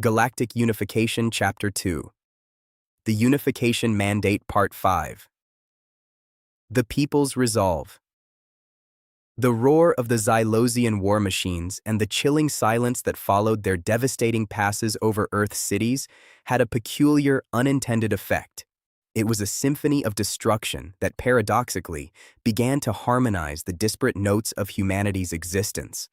Galactic Unification Chapter 2. The Unification Mandate Part 5. The People's Resolve. The roar of the Xylosian war machines and the chilling silence that followed their devastating passes over Earth's cities had a peculiar, unintended effect. It was a symphony of destruction that, paradoxically, began to harmonize the disparate notes of humanity's existence.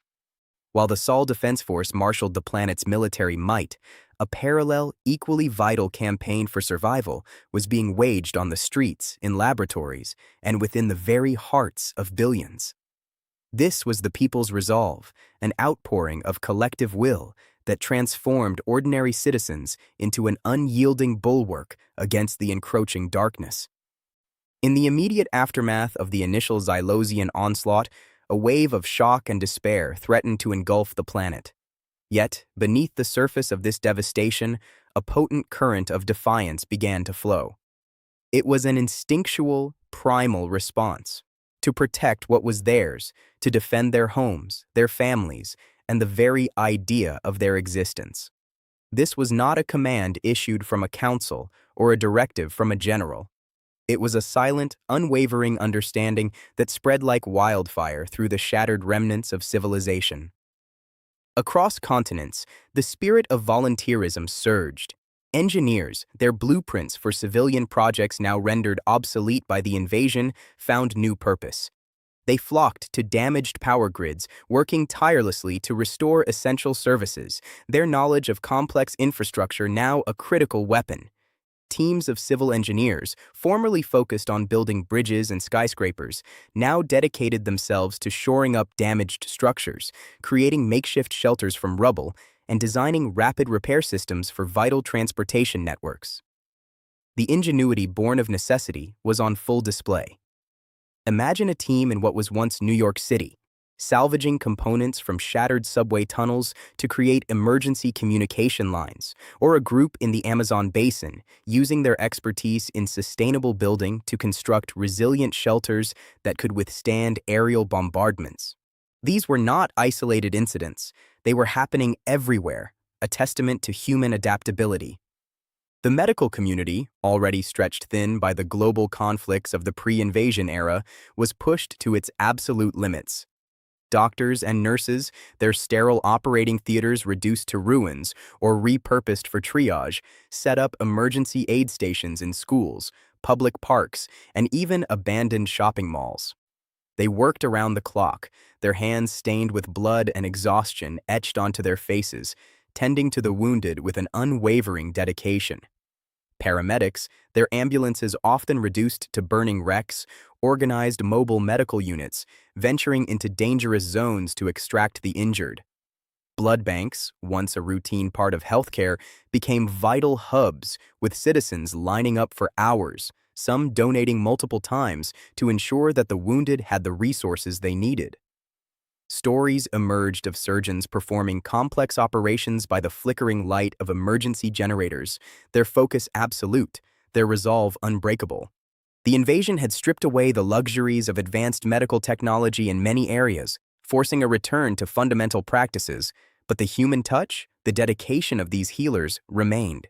While the Sol Defense Force marshaled the planet's military might, a parallel, equally vital campaign for survival was being waged on the streets, in laboratories, and within the very hearts of billions. This was the people's resolve, an outpouring of collective will that transformed ordinary citizens into an unyielding bulwark against the encroaching darkness. In the immediate aftermath of the initial Xylosian onslaught, a wave of shock and despair threatened to engulf the planet. Yet, beneath the surface of this devastation, a potent current of defiance began to flow. It was an instinctual, primal response to protect what was theirs, to defend their homes, their families, and the very idea of their existence. This was not a command issued from a council or a directive from a general. It was a silent, unwavering understanding that spread like wildfire through the shattered remnants of civilization. Across continents, the spirit of volunteerism surged. Engineers, their blueprints for civilian projects now rendered obsolete by the invasion, found new purpose. They flocked to damaged power grids, working tirelessly to restore essential services, their knowledge of complex infrastructure now a critical weapon. Teams of civil engineers, formerly focused on building bridges and skyscrapers, now dedicated themselves to shoring up damaged structures, creating makeshift shelters from rubble, and designing rapid repair systems for vital transportation networks. The ingenuity born of necessity was on full display. Imagine a team in what was once New York City, salvaging components from shattered subway tunnels to create emergency communication lines, or a group in the Amazon basin using their expertise in sustainable building to construct resilient shelters that could withstand aerial bombardments. These were not isolated incidents. They were happening everywhere, a testament to human adaptability. The medical community, already stretched thin by the global conflicts of the pre-invasion era, was pushed to its absolute limits. Doctors and nurses, their sterile operating theaters reduced to ruins or repurposed for triage, set up emergency aid stations in schools, public parks, and even abandoned shopping malls. They worked around the clock, their hands stained with blood and exhaustion etched onto their faces, tending to the wounded with an unwavering dedication. Paramedics, their ambulances often reduced to burning wrecks, organized mobile medical units, venturing into dangerous zones to extract the injured. Blood banks, once a routine part of healthcare, became vital hubs, with citizens lining up for hours, some donating multiple times to ensure that the wounded had the resources they needed. Stories emerged of surgeons performing complex operations by the flickering light of emergency generators, their focus absolute, their resolve unbreakable. The invasion had stripped away the luxuries of advanced medical technology in many areas, forcing a return to fundamental practices, but the human touch, the dedication of these healers remained.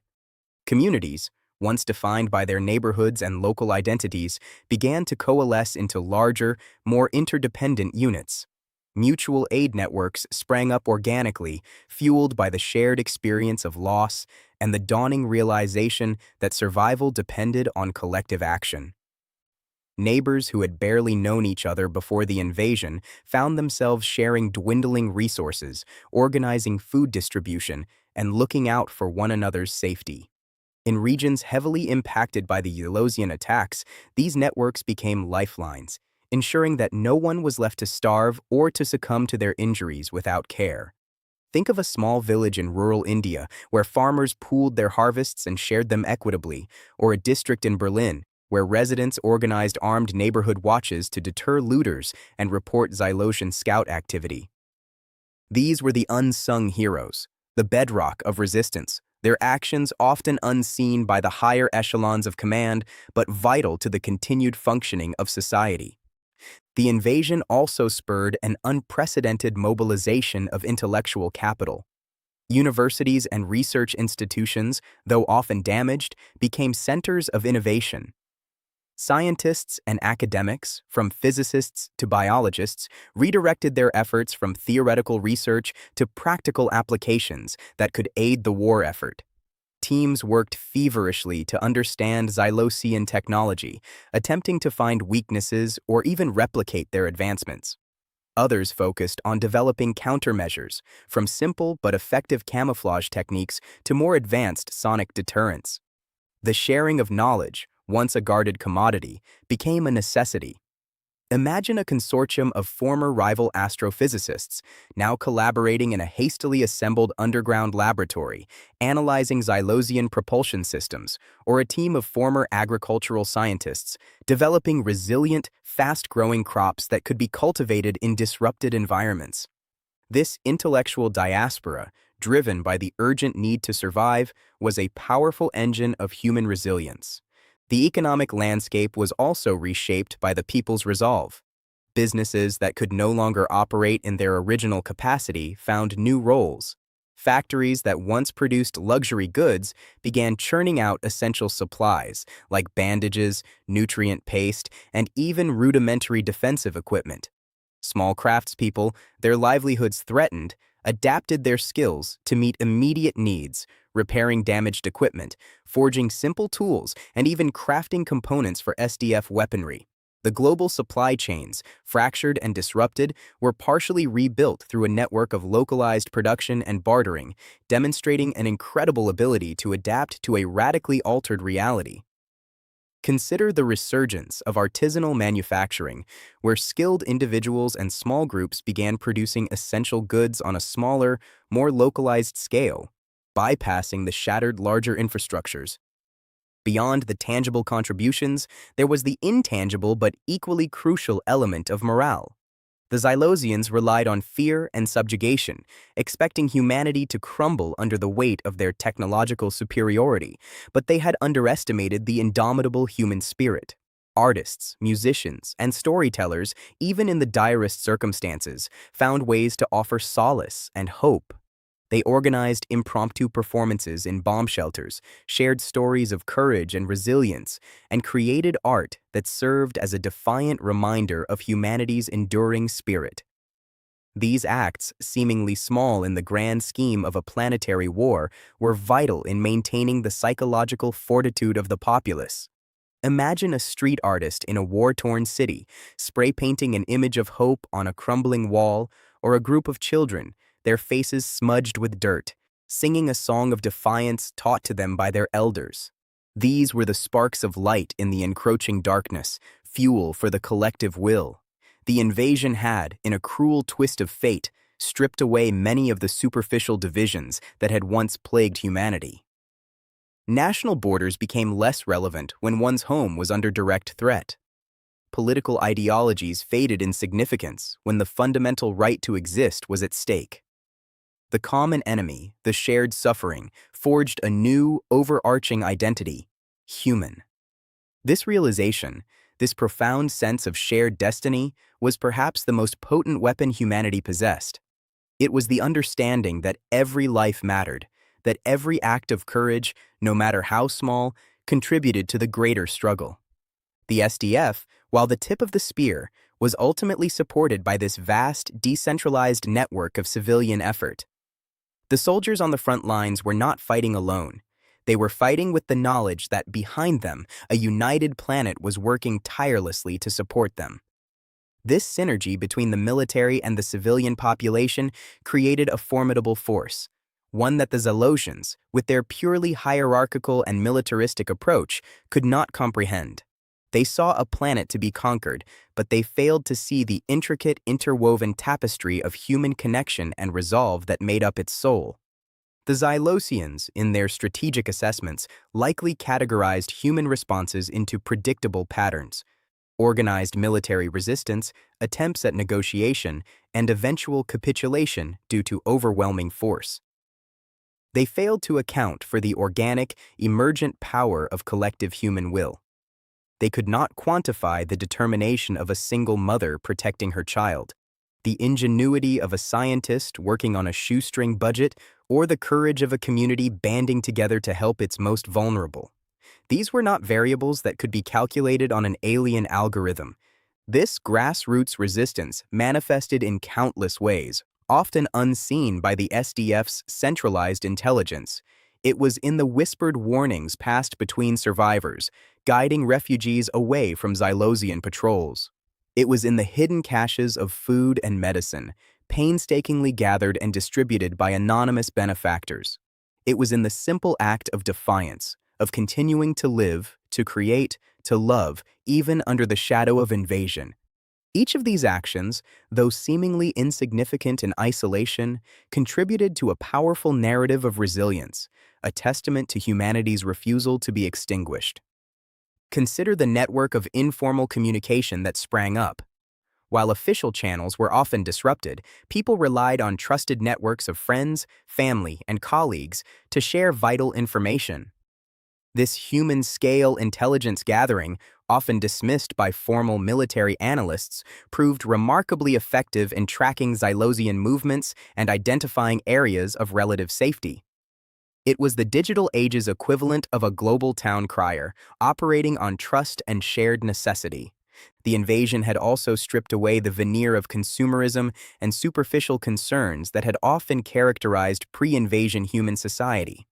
Communities, once defined by their neighborhoods and local identities, began to coalesce into larger, more interdependent units. Mutual aid networks sprang up organically, fueled by the shared experience of loss and the dawning realization that survival depended on collective action. Neighbors who had barely known each other before the invasion found themselves sharing dwindling resources, organizing food distribution, and looking out for one another's safety. In regions heavily impacted by the Xylosian attacks, these networks became lifelines, ensuring that no one was left to starve or to succumb to their injuries without care. Think of a small village in rural India where farmers pooled their harvests and shared them equitably, or a district in Berlin where residents organized armed neighborhood watches to deter looters and report Xylosian scout activity. These were the unsung heroes, the bedrock of resistance, their actions often unseen by the higher echelons of command, but vital to the continued functioning of society. The invasion also spurred an unprecedented mobilization of intellectual capital. Universities and research institutions, though often damaged, became centers of innovation. Scientists and academics, from physicists to biologists, redirected their efforts from theoretical research to practical applications that could aid the war effort. Teams worked feverishly to understand Xylosian technology, attempting to find weaknesses or even replicate their advancements. Others focused on developing countermeasures, from simple but effective camouflage techniques to more advanced sonic deterrents. The sharing of knowledge, once a guarded commodity, became a necessity. Imagine a consortium of former rival astrophysicists, now collaborating in a hastily assembled underground laboratory, analyzing Xylosian propulsion systems, or a team of former agricultural scientists, developing resilient, fast-growing crops that could be cultivated in disrupted environments. This intellectual diaspora, driven by the urgent need to survive, was a powerful engine of human resilience. The economic landscape was also reshaped by the people's resolve. Businesses that could no longer operate in their original capacity found new roles. Factories that once produced luxury goods began churning out essential supplies like bandages, nutrient paste, and even rudimentary defensive equipment. Small craftspeople, their livelihoods threatened, adapted their skills to meet immediate needs, repairing damaged equipment, forging simple tools, and even crafting components for SDF weaponry. The global supply chains, fractured and disrupted, were partially rebuilt through a network of localized production and bartering, demonstrating an incredible ability to adapt to a radically altered reality. Consider the resurgence of artisanal manufacturing, where skilled individuals and small groups began producing essential goods on a smaller, more localized scale, bypassing the shattered larger infrastructures. Beyond the tangible contributions, there was the intangible but equally crucial element of morale. The Xylosians relied on fear and subjugation, expecting humanity to crumble under the weight of their technological superiority, but they had underestimated the indomitable human spirit. Artists, musicians, and storytellers, even in the direst circumstances, found ways to offer solace and hope. They organized impromptu performances in bomb shelters, shared stories of courage and resilience, and created art that served as a defiant reminder of humanity's enduring spirit. These acts, seemingly small in the grand scheme of a planetary war, were vital in maintaining the psychological fortitude of the populace. Imagine a street artist in a war-torn city, spray painting an image of hope on a crumbling wall, or a group of children, their faces smudged with dirt, singing a song of defiance taught to them by their elders. These were the sparks of light in the encroaching darkness, fuel for the collective will. The invasion had, in a cruel twist of fate, stripped away many of the superficial divisions that had once plagued humanity. National borders became less relevant when one's home was under direct threat. Political ideologies faded in significance when the fundamental right to exist was at stake. The common enemy, the shared suffering, forged a new, overarching identity: human. This realization, this profound sense of shared destiny, was perhaps the most potent weapon humanity possessed. It was the understanding that every life mattered, that every act of courage, no matter how small, contributed to the greater struggle. The SDF, while the tip of the spear, was ultimately supported by this vast, decentralized network of civilian effort. The soldiers on the front lines were not fighting alone. They were fighting with the knowledge that behind them, a united planet was working tirelessly to support them. This synergy between the military and the civilian population created a formidable force, one that the Xylosians, with their purely hierarchical and militaristic approach, could not comprehend. They saw a planet to be conquered, but they failed to see the intricate, interwoven tapestry of human connection and resolve that made up its soul. The Xylosians, in their strategic assessments, likely categorized human responses into predictable patterns: organized military resistance, attempts at negotiation, and eventual capitulation due to overwhelming force. They failed to account for the organic, emergent power of collective human will. They could not quantify the determination of a single mother protecting her child, the ingenuity of a scientist working on a shoestring budget, or the courage of a community banding together to help its most vulnerable. These were not variables that could be calculated on an alien algorithm. This grassroots resistance manifested in countless ways, often unseen by the SDF's centralized intelligence. It was in the whispered warnings passed between survivors, guiding refugees away from Xylosian patrols. It was in the hidden caches of food and medicine, painstakingly gathered and distributed by anonymous benefactors. It was in the simple act of defiance, of continuing to live, to create, to love, even under the shadow of invasion. Each of these actions, though seemingly insignificant in isolation, contributed to a powerful narrative of resilience, a testament to humanity's refusal to be extinguished. Consider the network of informal communication that sprang up. While official channels were often disrupted, people relied on trusted networks of friends, family, and colleagues to share vital information. This human-scale intelligence gathering, often dismissed by formal military analysts, proved remarkably effective in tracking Xylosian movements and identifying areas of relative safety. It was the digital age's equivalent of a global town crier, operating on trust and shared necessity. The invasion had also stripped away the veneer of consumerism and superficial concerns that had often characterized pre-invasion human society.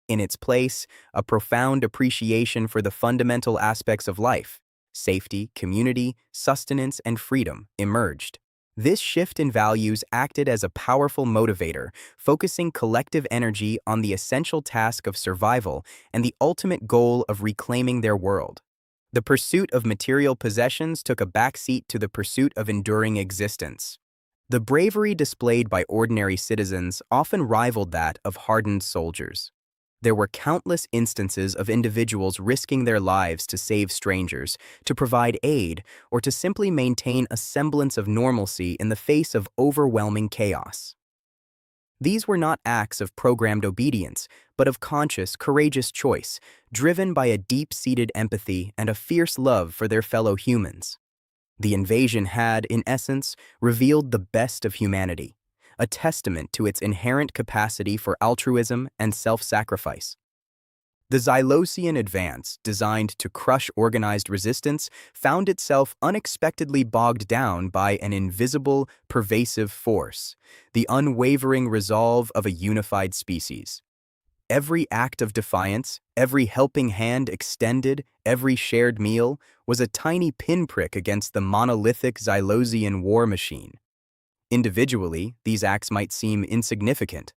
In its place, a profound appreciation for the fundamental aspects of life, safety, community, sustenance, and freedom, emerged. This shift in values acted as a powerful motivator, focusing collective energy on the essential task of survival and the ultimate goal of reclaiming their world. The pursuit of material possessions took a backseat to the pursuit of enduring existence. The bravery displayed by ordinary citizens often rivaled that of hardened soldiers. There were countless instances of individuals risking their lives to save strangers, to provide aid, or to simply maintain a semblance of normalcy in the face of overwhelming chaos. These were not acts of programmed obedience, but of conscious, courageous choice, driven by a deep-seated empathy and a fierce love for their fellow humans. The invasion had, in essence, revealed the best of humanity, a testament to its inherent capacity for altruism and self-sacrifice. The Xylosian advance, designed to crush organized resistance, found itself unexpectedly bogged down by an invisible, pervasive force, the unwavering resolve of a unified species. Every act of defiance, every helping hand extended, every shared meal, was a tiny pinprick against the monolithic Xylosian war machine. Individually, these acts might seem insignificant,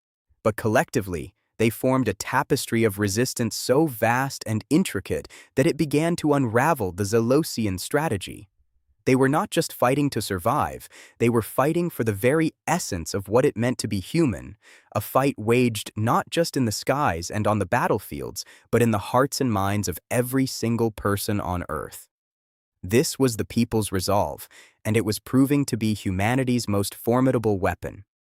but collectively, they formed a tapestry of resistance so vast and intricate that it began to unravel the Xylosian strategy. They were not just fighting to survive, they were fighting for the very essence of what it meant to be human, a fight waged not just in the skies and on the battlefields, but in the hearts and minds of every single person on Earth. This was the people's resolve, and it was proving to be humanity's most formidable weapon.